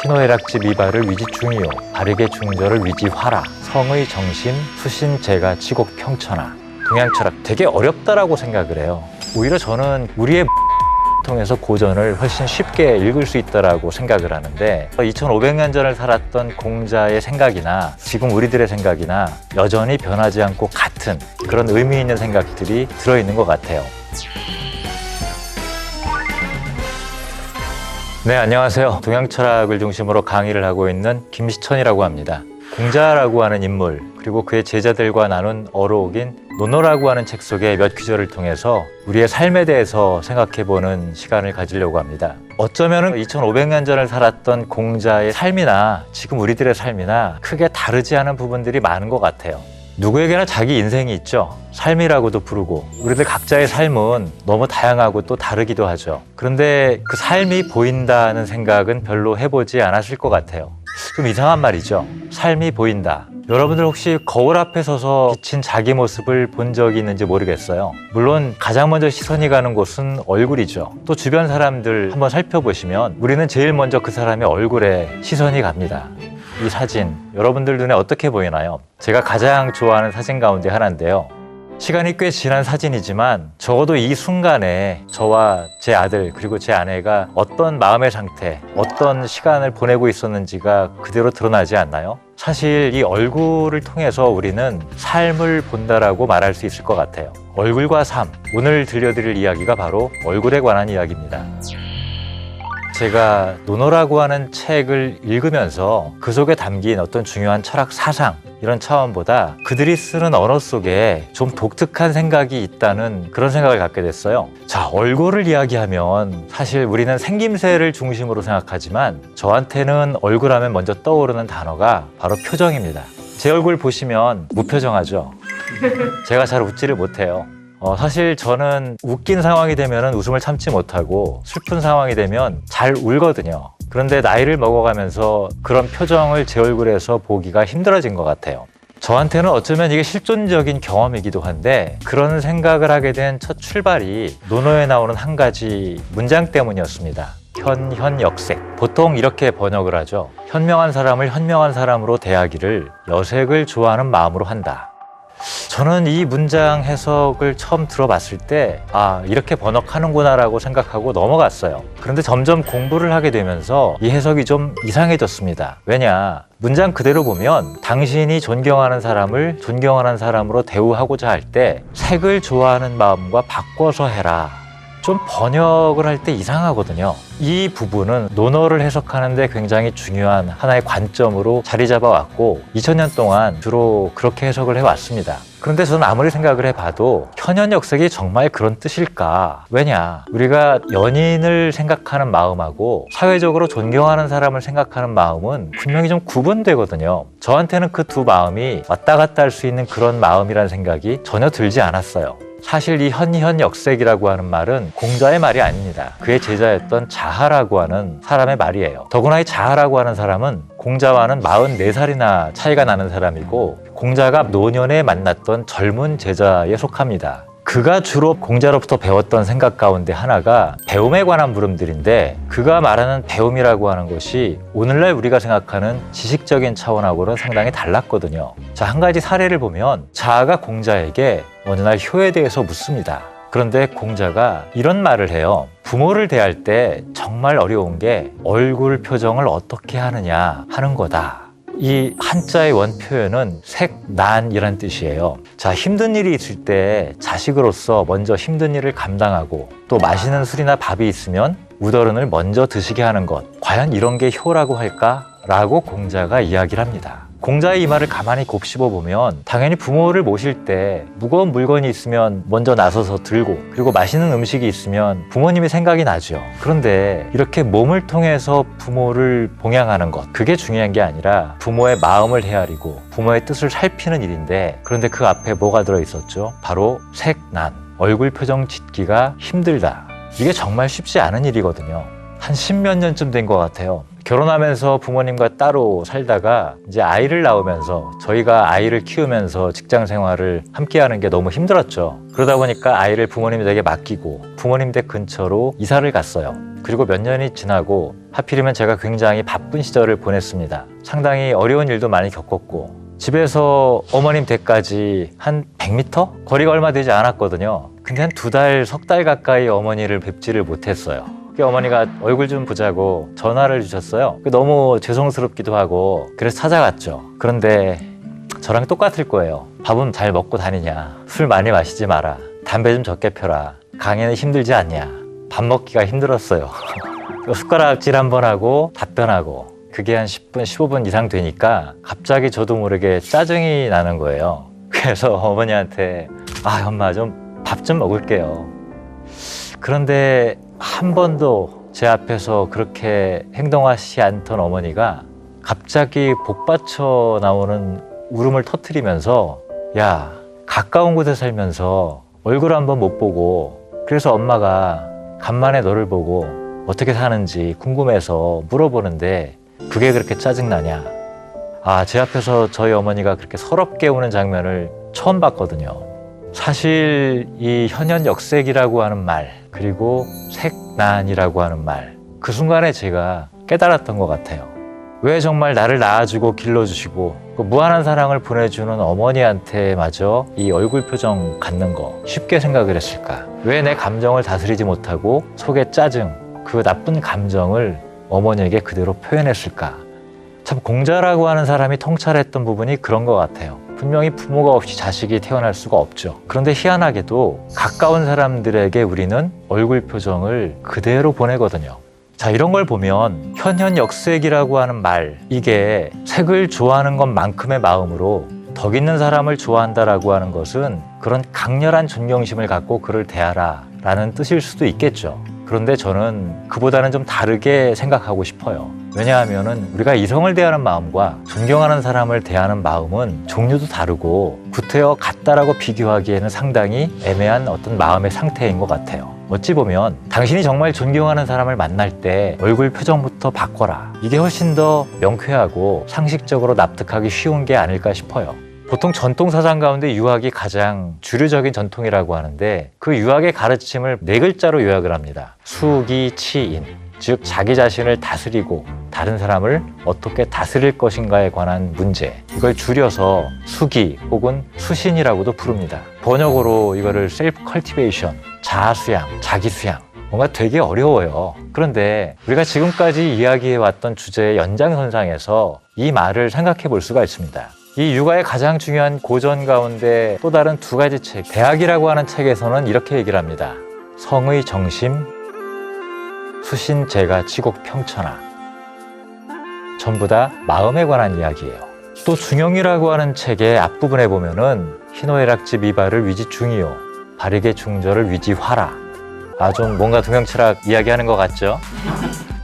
희노애락지 미발을 위지 중이요 바르게 중절을 위지 화라 성의 정심 수신 제가 치곡 평천하. 동양철학 되게 어렵다라고 생각을 해요. 오히려 저는 우리의 통해서 고전을 훨씬 쉽게 읽을 수 있다라고 생각을 하는데 2500년 전을 살았던 공자의 생각이나 지금 우리들의 생각이나 여전히 변하지 않고 같은 그런 의미 있는 생각들이 들어있는 것 같아요. 네, 안녕하세요. 동양철학을 중심으로 강의를 하고 있는 김시천이라고 합니다. 공자라고 하는 인물 그리고 그의 제자들과 나눈 어록인 논어라고 하는 책 속의 몇 구절을 통해서 우리의 삶에 대해서 생각해보는 시간을 가지려고 합니다. 어쩌면 2500년 전을 살았던 공자의 삶이나 지금 우리들의 삶이나 크게 다르지 않은 부분들이 많은 것 같아요. 누구에게나 자기 인생이 있죠. 삶이라고도 부르고 우리들 각자의 삶은 너무 다양하고 또 다르기도 하죠. 그런데 그 삶이 보인다는 생각은 별로 해보지 않았을 것 같아요. 좀 이상한 말이죠. 삶이 보인다. 여러분들 혹시 거울 앞에 서서 비친 자기 모습을 본 적이 있는지 모르겠어요. 물론 가장 먼저 시선이 가는 곳은 얼굴이죠. 또 주변 사람들 한번 살펴보시면 우리는 제일 먼저 그 사람의 얼굴에 시선이 갑니다. 이 사진 여러분들 눈에 어떻게 보이나요? 제가 가장 좋아하는 사진 가운데 하나인데요. 시간이 꽤 지난 사진이지만 적어도 이 순간에 저와 제 아들 그리고 제 아내가 어떤 마음의 상태, 어떤 시간을 보내고 있었는지가 그대로 드러나지 않나요? 사실 이 얼굴을 통해서 우리는 삶을 본다라고 말할 수 있을 것 같아요. 얼굴과 삶, 오늘 들려드릴 이야기가 바로 얼굴에 관한 이야기입니다. 제가 논어라고 하는 책을 읽으면서 그 속에 담긴 어떤 중요한 철학 사상 이런 차원보다 그들이 쓰는 언어 속에 좀 독특한 생각이 있다는 그런 생각을 갖게 됐어요. 자, 얼굴을 이야기하면 사실 우리는 생김새를 중심으로 생각하지만 저한테는 얼굴 하면 먼저 떠오르는 단어가 바로 표정입니다. 제 얼굴 보시면 무표정하죠. 제가 잘 웃지를 못해요. 사실 저는 웃긴 상황이 되면 웃음을 참지 못하고 슬픈 상황이 되면 잘 울거든요. 그런데 나이를 먹어가면서 그런 표정을 제 얼굴에서 보기가 힘들어진 것 같아요. 저한테는 어쩌면 이게 실존적인 경험이기도 한데 그런 생각을 하게 된 첫 출발이 논어에 나오는 한 가지 문장 때문이었습니다. 현현역색. 보통 이렇게 번역을 하죠. 현명한 사람을 현명한 사람으로 대하기를 여색을 좋아하는 마음으로 한다. 저는 이 문장 해석을 처음 들어봤을 때 이렇게 번역하는구나 라고 생각하고 넘어갔어요. 그런데 점점 공부를 하게 되면서 이 해석이 좀 이상해졌습니다. 왜냐? 문장 그대로 보면 당신이 존경하는 사람을 존경하는 사람으로 대우하고자 할 때 색을 좋아하는 마음과 바꿔서 해라. 좀 번역을 할 때 이상하거든요. 이 부분은 논어를 해석하는데 굉장히 중요한 하나의 관점으로 자리 잡아왔고 2000년 동안 주로 그렇게 해석을 해왔습니다. 그런데 저는 아무리 생각을 해봐도 현현역색이 정말 그런 뜻일까? 왜냐? 우리가 연인을 생각하는 마음하고 사회적으로 존경하는 사람을 생각하는 마음은 분명히 좀 구분되거든요. 저한테는 그 두 마음이 왔다 갔다 할 수 있는 그런 마음이라는 생각이 전혀 들지 않았어요. 사실 이 현현역색이라고 하는 말은 공자의 말이 아닙니다. 그의 제자였던 자하라고 하는 사람의 말이에요. 더구나 이 자하라고 하는 사람은 공자와는 44살이나 차이가 나는 사람이고 공자가 노년에 만났던 젊은 제자에 속합니다. 그가 주로 공자로부터 배웠던 생각 가운데 하나가 배움에 관한 물음들인데 그가 말하는 배움이라고 하는 것이 오늘날 우리가 생각하는 지식적인 차원하고는 상당히 달랐거든요. 자, 한 가지 사례를 보면 자아가 공자에게 어느 날 효에 대해서 묻습니다. 그런데 공자가 이런 말을 해요. 부모를 대할 때 정말 어려운 게 얼굴 표정을 어떻게 하느냐 하는 거다. 이 한자의 원 표현은 색난이란 뜻이에요. 자, 힘든 일이 있을 때 자식으로서 먼저 힘든 일을 감당하고 또 맛있는 술이나 밥이 있으면 우더른을 먼저 드시게 하는 것. 과연 이런 게 효라고 할까? 라고 공자가 이야기를 합니다. 공자의 이 말을 가만히 곱씹어 보면 당연히 부모를 모실 때 무거운 물건이 있으면 먼저 나서서 들고 그리고 맛있는 음식이 있으면 부모님이 생각이 나죠. 그런데 이렇게 몸을 통해서 부모를 봉양하는 것, 그게 중요한 게 아니라 부모의 마음을 헤아리고 부모의 뜻을 살피는 일인데 그런데 그 앞에 뭐가 들어있었죠? 바로 색난, 얼굴 표정 짓기가 힘들다. 이게 정말 쉽지 않은 일이거든요. 한 10몇 년쯤 된 것 같아요. 결혼하면서 부모님과 따로 살다가 이제 아이를 낳으면서 저희가 아이를 키우면서 직장 생활을 함께 하는 게 너무 힘들었죠. 그러다 보니까 아이를 부모님 댁에 맡기고 부모님 댁 근처로 이사를 갔어요. 그리고 몇 년이 지나고 하필이면 제가 굉장히 바쁜 시절을 보냈습니다. 상당히 어려운 일도 많이 겪었고 집에서 어머님 댁까지 한 100m? 거리가 얼마 되지 않았거든요. 근데 한 2달, 석 달 가까이 어머니를 뵙지를 못했어요. 어머니가 얼굴 좀 보자고 전화를 주셨어요. 너무 죄송스럽기도 하고 그래서 찾아갔죠. 그런데 저랑 똑같을 거예요. 밥은 잘 먹고 다니냐, 술 많이 마시지 마라, 담배 좀 적게 펴라, 강의는 힘들지 않냐. 밥 먹기가 힘들었어요. 숟가락질 한번 하고 답변하고 그게 한 10분, 15분 이상 되니까 갑자기 저도 모르게 짜증이 나는 거예요. 그래서 어머니한테 엄마 좀 밥 좀 먹을게요. 그런데 한 번도 제 앞에서 그렇게 행동하시지 않던 어머니가 갑자기 복받쳐 나오는 울음을 터뜨리면서 야, 가까운 곳에 살면서 얼굴 한번 못 보고 그래서 엄마가 간만에 너를 보고 어떻게 사는지 궁금해서 물어보는데 그게 그렇게 짜증나냐. 제 앞에서 저희 어머니가 그렇게 서럽게 우는 장면을 처음 봤거든요. 사실 이 현현역색이라고 하는 말, 그리고 색난이라고 하는 말, 그 순간에 제가 깨달았던 것 같아요. 왜 정말 나를 낳아주고 길러주시고 그 무한한 사랑을 보내주는 어머니한테마저 이 얼굴 표정 갖는 거 쉽게 생각을 했을까? 왜 내 감정을 다스리지 못하고 속에 짜증, 그 나쁜 감정을 어머니에게 그대로 표현했을까? 참 공자라고 하는 사람이 통찰했던 부분이 그런 것 같아요. 분명히 부모가 없이 자식이 태어날 수가 없죠. 그런데 희한하게도 가까운 사람들에게 우리는 얼굴 표정을 그대로 보내거든요. 자, 이런 걸 보면 현현역색이라고 하는 말, 이게 색을 좋아하는 것만큼의 마음으로 덕 있는 사람을 좋아한다라고 하는 것은 그런 강렬한 존경심을 갖고 그를 대하라 라는 뜻일 수도 있겠죠. 그런데 저는 그보다는 좀 다르게 생각하고 싶어요. 왜냐하면 우리가 이성을 대하는 마음과 존경하는 사람을 대하는 마음은 종류도 다르고 구태여 같다라고 비교하기에는 상당히 애매한 어떤 마음의 상태인 것 같아요. 어찌 보면 당신이 정말 존경하는 사람을 만날 때 얼굴 표정부터 바꿔라. 이게 훨씬 더 명쾌하고 상식적으로 납득하기 쉬운 게 아닐까 싶어요. 보통 전통 사상 가운데 유학이 가장 주류적인 전통이라고 하는데 그 유학의 가르침을 4글자로 요약을 합니다. 수기치인, 즉 자기 자신을 다스리고 다른 사람을 어떻게 다스릴 것인가에 관한 문제, 이걸 줄여서 수기 혹은 수신이라고도 부릅니다. 번역으로 이거를 셀프 컬티베이션, 자아수양, 자기수양, 뭔가 되게 어려워요. 그런데 우리가 지금까지 이야기해왔던 주제의 연장선상에서 이 말을 생각해 볼 수가 있습니다. 이 육아의 가장 중요한 고전 가운데 또 다른 2가지 책, 대학이라고 하는 책에서는 이렇게 얘기를 합니다. 성의 정심, 수신제가 치곡 평천하. 전부 다 마음에 관한 이야기예요. 또 중용이라고 하는 책의 앞부분에 보면은 희노애락지 미발을 위지 중이요, 바르게 중절을 위지 화라. 좀 뭔가 동양철학 이야기하는 것 같죠?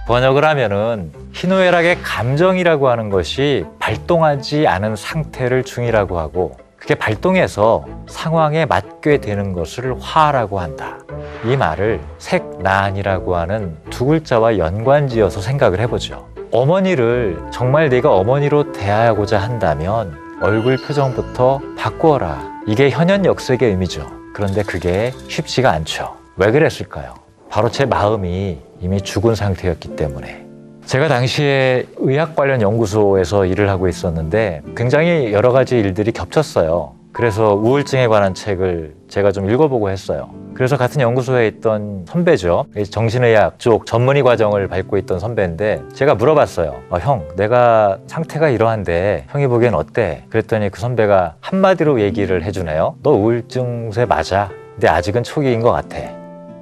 번역을 하면은 희노애락의 감정이라고 하는 것이 발동하지 않은 상태를 중이라고 하고 그게 발동해서 상황에 맞게 되는 것을 화라고 한다. 이 말을 색난이라고 하는 2글자와 연관지어서 생각을 해보죠. 어머니를 정말 내가 어머니로 대하고자 한다면 얼굴 표정부터 바꾸어라. 이게 현현역색의 의미죠. 그런데 그게 쉽지가 않죠. 왜 그랬을까요? 바로 제 마음이 이미 죽은 상태였기 때문에. 제가 당시에 의학 관련 연구소에서 일을 하고 있었는데 굉장히 여러 가지 일들이 겹쳤어요. 그래서 우울증에 관한 책을 제가 좀 읽어보고 했어요. 그래서 같은 연구소에 있던 선배죠. 정신의학 쪽 전문의 과정을 밟고 있던 선배인데 제가 물어봤어요. 형, 내가 상태가 이러한데 형이 보기엔 어때? 그랬더니 그 선배가 한마디로 얘기를 해주네요. 너 우울증세 맞아. 근데 아직은 초기인 것 같아.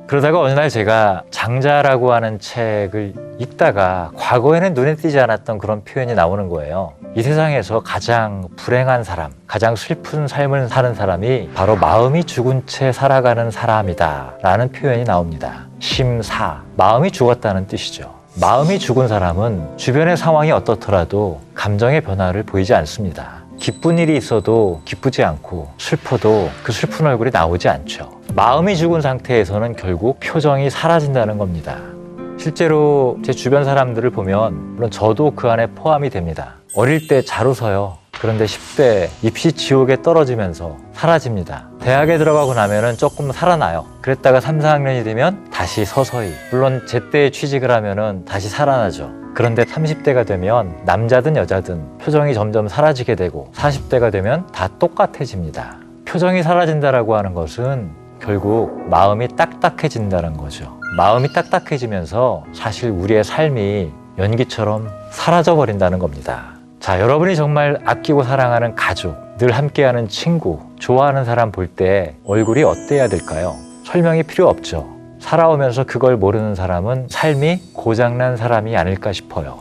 그러다가 어느 날 제가 장자라고 하는 책을 읽다가 과거에는 눈에 띄지 않았던 그런 표현이 나오는 거예요. 이 세상에서 가장 불행한 사람, 가장 슬픈 삶을 사는 사람이 바로 마음이 죽은 채 살아가는 사람이다 라는 표현이 나옵니다. 심사, 마음이 죽었다는 뜻이죠. 마음이 죽은 사람은 주변의 상황이 어떻더라도 감정의 변화를 보이지 않습니다. 기쁜 일이 있어도 기쁘지 않고 슬퍼도 그 슬픈 얼굴이 나오지 않죠. 마음이 죽은 상태에서는 결국 표정이 사라진다는 겁니다. 실제로 제 주변 사람들을 보면 물론 저도 그 안에 포함이 됩니다. 어릴 때 잘 웃어요. 그런데 10대 입시 지옥에 떨어지면서 사라집니다. 대학에 들어가고 나면은 조금 살아나요. 그랬다가 3, 4학년이 되면 다시 서서히, 물론 제때 취직을 하면은 다시 살아나죠. 그런데 30대가 되면 남자든 여자든 표정이 점점 사라지게 되고 40대가 되면 다 똑같아집니다. 표정이 사라진다라고 하는 것은 결국 마음이 딱딱해진다는 거죠. 마음이 딱딱해지면서 사실 우리의 삶이 연기처럼 사라져 버린다는 겁니다. 자, 여러분이 정말 아끼고 사랑하는 가족, 늘 함께하는 친구, 좋아하는 사람 볼 때 얼굴이 어때야 될까요? 설명이 필요 없죠. 살아오면서 그걸 모르는 사람은 삶이 고장난 사람이 아닐까 싶어요.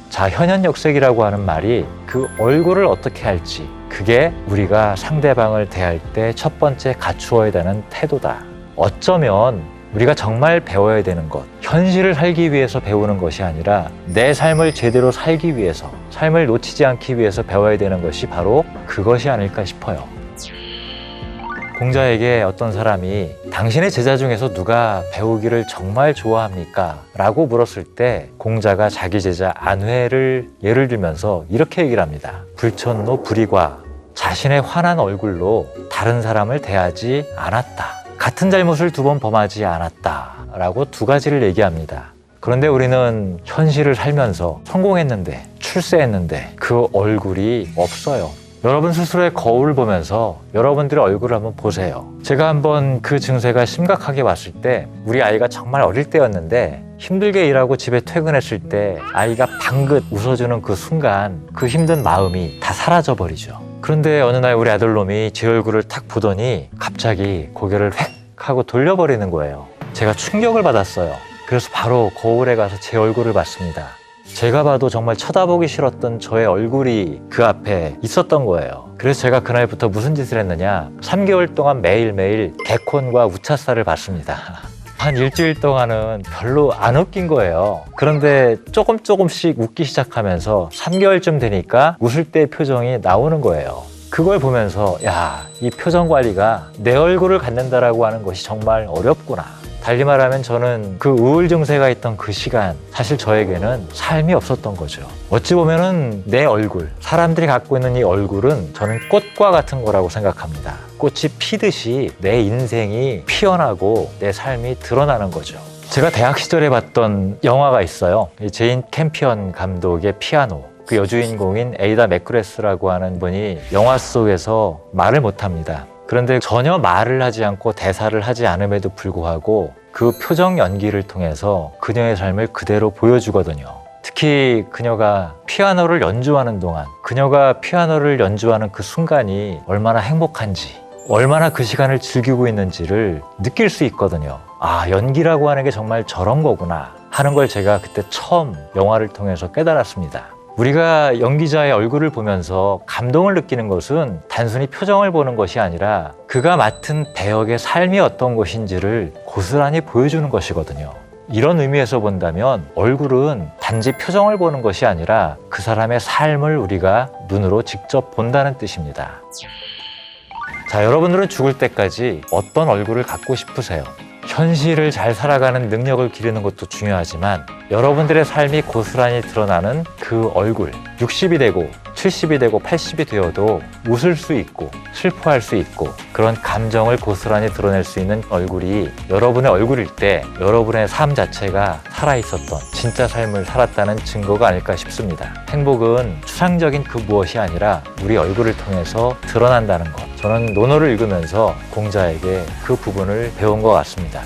자, 현현역색이라고 하는 말이 그 얼굴을 어떻게 할지, 그게 우리가 상대방을 대할 때 첫 번째 갖추어야 되는 태도다. 어쩌면 우리가 정말 배워야 되는 것, 현실을 살기 위해서 배우는 것이 아니라 내 삶을 제대로 살기 위해서, 삶을 놓치지 않기 위해서 배워야 되는 것이 바로 그것이 아닐까 싶어요. 공자에게 어떤 사람이 당신의 제자 중에서 누가 배우기를 정말 좋아합니까? 라고 물었을 때 공자가 자기 제자 안회를 예를 들면서 이렇게 얘기를 합니다. 불천노 불이과, 자신의 환한 얼굴로 다른 사람을 대하지 않았다. 같은 잘못을 2번 범하지 않았다 라고 2가지를 얘기합니다. 그런데 우리는 현실을 살면서 성공했는데, 출세했는데 그 얼굴이 없어요. 여러분 스스로의 거울을 보면서 여러분들의 얼굴을 한번 보세요. 제가 한번 그 증세가 심각하게 왔을 때 우리 아이가 정말 어릴 때였는데 힘들게 일하고 집에 퇴근했을 때 아이가 방긋 웃어주는 그 순간 그 힘든 마음이 다 사라져 버리죠. 그런데 어느 날 우리 아들놈이 제 얼굴을 탁 보더니 갑자기 고개를 획 하고 돌려버리는 거예요. 제가 충격을 받았어요. 그래서 바로 거울에 가서 제 얼굴을 봤습니다. 제가 봐도 정말 쳐다보기 싫었던 저의 얼굴이 그 앞에 있었던 거예요. 그래서 제가 그날부터 무슨 짓을 했느냐, 3개월 동안 매일매일 개콘과 우차사를 봤습니다. 한 일주일 동안은 별로 안 웃긴 거예요. 그런데 조금씩 웃기 시작하면서 3개월쯤 되니까 웃을 때 표정이 나오는 거예요. 그걸 보면서 야, 이 표정 관리가 내 얼굴을 갖는다라고 하는 것이 정말 어렵구나. 달리 말하면 저는 그 우울 증세가 있던 그 시간, 사실 저에게는 삶이 없었던 거죠. 어찌 보면은 내 얼굴, 사람들이 갖고 있는 이 얼굴은 저는 꽃과 같은 거라고 생각합니다. 꽃이 피듯이 내 인생이 피어나고 내 삶이 드러나는 거죠. 제가 대학 시절에 봤던 영화가 있어요. 제인 캠피언 감독의 피아노. 그 여주인공인 에이다 맥그레스라고 하는 분이 영화 속에서 말을 못합니다. 그런데 전혀 말을 하지 않고 대사를 하지 않음에도 불구하고 그 표정 연기를 통해서 그녀의 삶을 그대로 보여주거든요. 특히 그녀가 피아노를 연주하는 동안, 그녀가 피아노를 연주하는 그 순간이 얼마나 행복한지, 얼마나 그 시간을 즐기고 있는지를 느낄 수 있거든요. 아, 연기라고 하는 게 정말 저런 거구나 하는 걸 제가 그때 처음 영화를 통해서 깨달았습니다. 우리가 연기자의 얼굴을 보면서 감동을 느끼는 것은 단순히 표정을 보는 것이 아니라 그가 맡은 배역의 삶이 어떤 것인지를 고스란히 보여주는 것이거든요. 이런 의미에서 본다면 얼굴은 단지 표정을 보는 것이 아니라 그 사람의 삶을 우리가 눈으로 직접 본다는 뜻입니다. 자, 여러분들은 죽을 때까지 어떤 얼굴을 갖고 싶으세요? 현실을 잘 살아가는 능력을 기르는 것도 중요하지만 여러분들의 삶이 고스란히 드러나는 그 얼굴, 60이 되고 70이 되고 80이 되어도 웃을 수 있고 슬퍼할 수 있고 그런 감정을 고스란히 드러낼 수 있는 얼굴이 여러분의 얼굴일 때 여러분의 삶 자체가 살아있었던 진짜 삶을 살았다는 증거가 아닐까 싶습니다. 행복은 추상적인 그 무엇이 아니라 우리 얼굴을 통해서 드러난다는 것. 저는 논어를 읽으면서 공자에게 그 부분을 배운 것 같습니다.